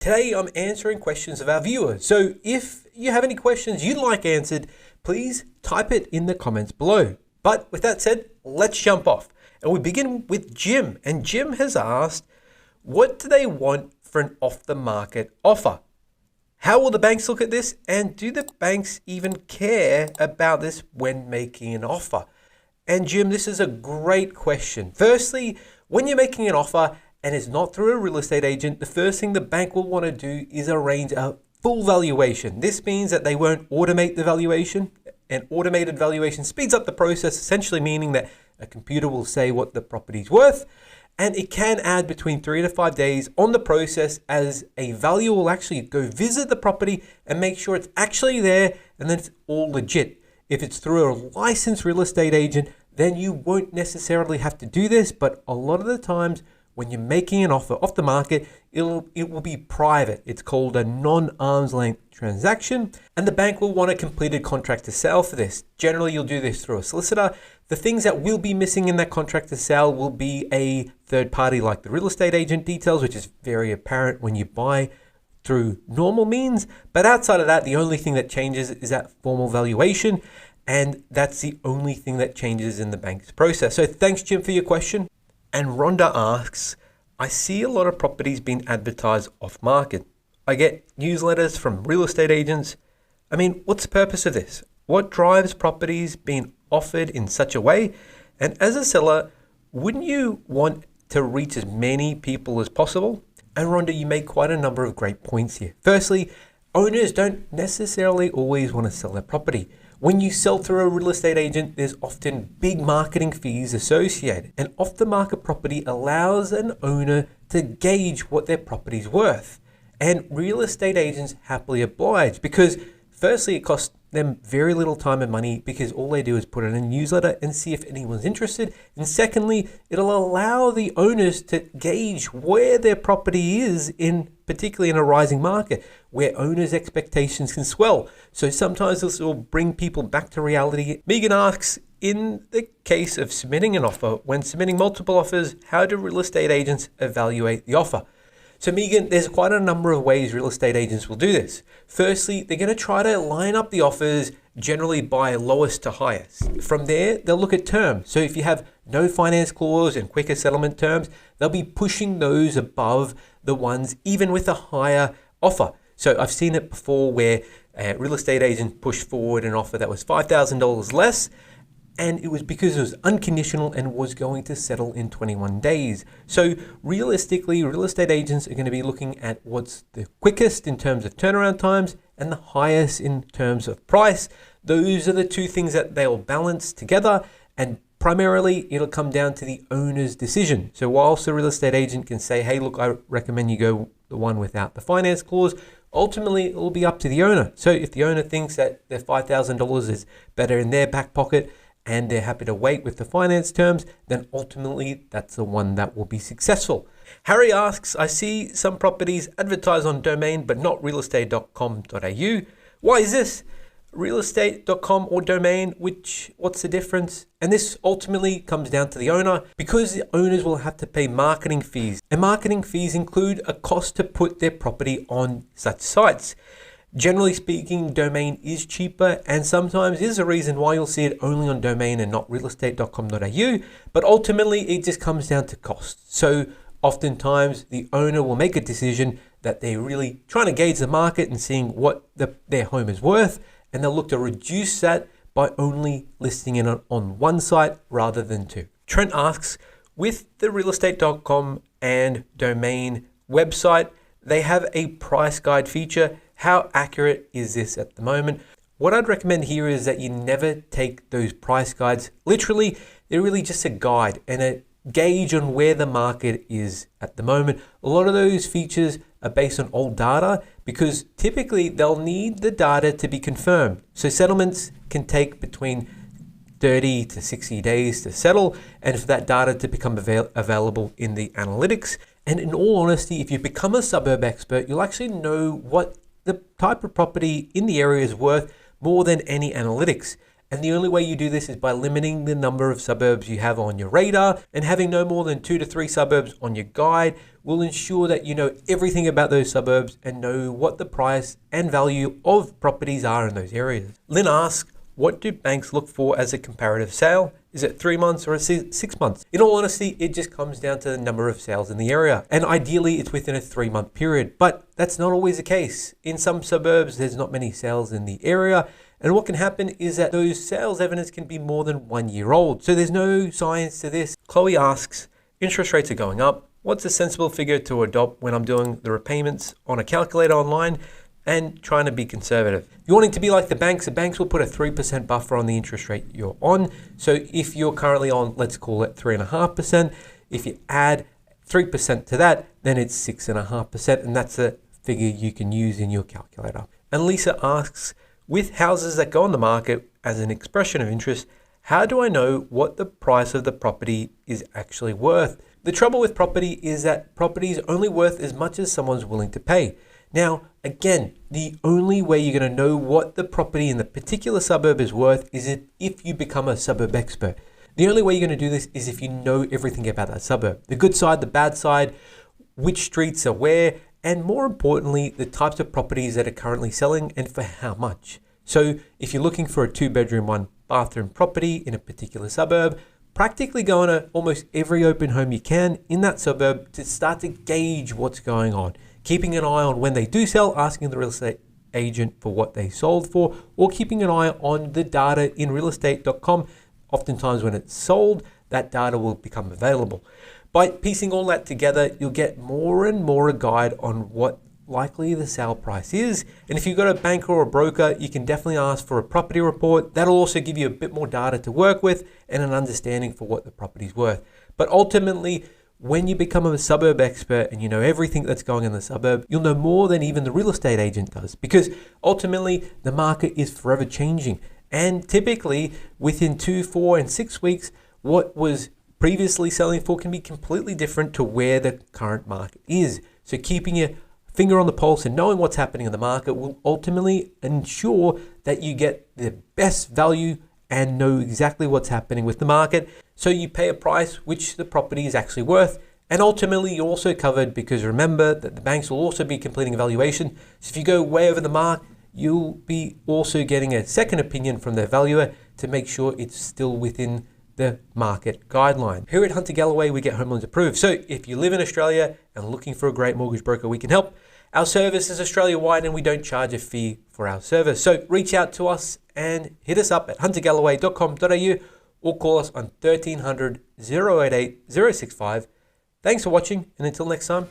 Today I'm answering questions of our viewers. So if you have any questions you'd like answered, please type it in the comments below. But with that said, let's jump off. And we begin with Jim. And Jim has asked, what do they want for an off-the-market offer? How will the banks look at this? And do the banks even care about this when making an offer? And Jim, this is a great question. Firstly, when you're making an offer and it's not through a real estate agent, the first thing the bank will want to do is arrange a full valuation. This means that they won't automate the valuation. An automated valuation speeds up the process, essentially meaning that a computer will say what the property's worth, and it can add between 3 to 5 days on the process as a valuer will actually go visit the property and make sure it's actually there and then it's all legit. If it's through a licensed real estate agent, then you won't necessarily have to do this, but a lot of the times when you're making an offer off the market, it will be private. It's called a non-arm's length transaction, and the bank will want a completed contract to sell for this. Generally, you'll do this through a solicitor. The things that will be missing in that contract to sell will be a third party like the real estate agent details, which is very apparent when you buy through normal means. But outside of that, the only thing that changes is that formal valuation, and that's the only thing that changes in the bank's process. So thanks, Jim, for your question. And Rhonda asks, I see a lot of properties being advertised off market. I get newsletters from real estate agents. I mean, what's the purpose of this? What drives properties being offered in such a way? And as a seller, wouldn't you want to reach as many people as possible? And Rhonda, you make quite a number of great points here. Firstly, owners don't necessarily always want to sell their property. When you sell through a real estate agent, there's often big marketing fees associated. And off-the-market property allows an owner to gauge what their property's worth. And real estate agents happily oblige because firstly, it costs them very little time and money because all they do is put in a newsletter and see if anyone's interested. And secondly, it'll allow the owners to gauge where their property is particularly in a rising market where owners' expectations can swell. So sometimes this will bring people back to reality. Megan asks, in the case of submitting an offer, when submitting multiple offers, how do real estate agents evaluate the offer? So Megan, there's quite a number of ways real estate agents will do this. Firstly, they're going to try to line up the offers generally by lowest to highest. From there, they'll look at terms. So if you have no finance clause and quicker settlement terms, they'll be pushing those above the ones even with a higher offer. So I've seen it before where a real estate agent pushed forward an offer that was $5,000 less, and it was because it was unconditional and was going to settle in 21 days. So realistically, real estate agents are going to be looking at what's the quickest in terms of turnaround times and the highest in terms of price. Those are the two things that they'll balance together, and primarily it'll come down to the owner's decision. So whilst the real estate agent can say, hey, look, I recommend you go the one without the finance clause, ultimately it will be up to the owner. So if the owner thinks that their $5,000 is better in their back pocket, and they're happy to wait with the finance terms, then ultimately that's the one that will be successful. Harry asks, I see some properties advertised on Domain but not realestate.com.au. Why is this? Realestate.com or Domain, what's the difference? And this ultimately comes down to the owner because the owners will have to pay marketing fees. And marketing fees include a cost to put their property on such sites. Generally speaking, Domain is cheaper and sometimes is a reason why you'll see it only on Domain and not realestate.com.au, but ultimately it just comes down to cost. So oftentimes the owner will make a decision that they're really trying to gauge the market and seeing what their home is worth, and they'll look to reduce that by only listing it on one site rather than two. Trent asks, with the realestate.com and Domain website, they have a price guide feature. How accurate is this at the moment? What I'd recommend here is that you never take those price guides literally. They're really just a guide and a gauge on where the market is at the moment. A lot of those features are based on old data because typically they'll need the data to be confirmed. So settlements can take between 30 to 60 days to settle and for that data to become available in the analytics. And in all honesty, if you become a suburb expert, you'll actually know what the type of property in the area is worth more than any analytics. And the only way you do this is by limiting the number of suburbs you have on your radar and having no more than 2 to 3 suburbs on your guide, will ensure that you know everything about those suburbs and know what the price and value of properties are in those areas. Lynn asks, what do banks look for as a comparative sale? Is it 3 months or 6 months? In all honesty, it just comes down to the number of sales in the area. And ideally, it's within a 3-month period. But that's not always the case. In some suburbs, there's not many sales in the area. And what can happen is that those sales evidence can be more than 1 year old. So there's no science to this. Chloe asks, interest rates are going up. What's a sensible figure to adopt when I'm doing the repayments on a calculator online and trying to be conservative? You're wanting to be like the banks will put a 3% buffer on the interest rate you're on. So if you're currently on, let's call it 3.5%, if you add 3% to that, then it's 6.5%. And that's a figure you can use in your calculator. And Lisa asks, with houses that go on the market as an expression of interest, how do I know what the price of the property is actually worth? The trouble with property is that property is only worth as much as someone's willing to pay. Now, again, the only way you're going to know what the property in the particular suburb is worth is if you become a suburb expert. The only way you're going to do this is if you know everything about that suburb. The good side, the bad side, which streets are where, and more importantly, the types of properties that are currently selling and for how much. So if you're looking for a 2-bedroom, 1-bathroom property in a particular suburb, practically go on almost every open home you can in that suburb to start to gauge what's going on. Keeping an eye on when they do sell, asking the real estate agent for what they sold for, or keeping an eye on the data in realestate.com. Oftentimes when it's sold, that data will become available. By piecing all that together, you'll get more and more a guide on what likely the sale price is. And if you've got a banker or a broker, you can definitely ask for a property report. That'll also give you a bit more data to work with and an understanding for what the property's worth. But ultimately, when you become a suburb expert and you know everything that's going on in the suburb, you'll know more than even the real estate agent does, because ultimately the market is forever changing. And typically within 2, 4, and 6 weeks, what was previously selling for can be completely different to where the current market is. So keeping your finger on the pulse and knowing what's happening in the market will ultimately ensure that you get the best value and know exactly what's happening with the market. So you pay a price which the property is actually worth. And ultimately you're also covered, because remember that the banks will also be completing evaluation. So if you go way over the mark, you'll be also getting a second opinion from their valuer to make sure it's still within the market guideline. Here at Hunter Galloway, we get home loans approved. So if you live in Australia and looking for a great mortgage broker, we can help. Our service is Australia-wide and we don't charge a fee for our service. So reach out to us and hit us up at huntergalloway.com.au or call us on 1300 088 065. Thanks for watching, and until next time,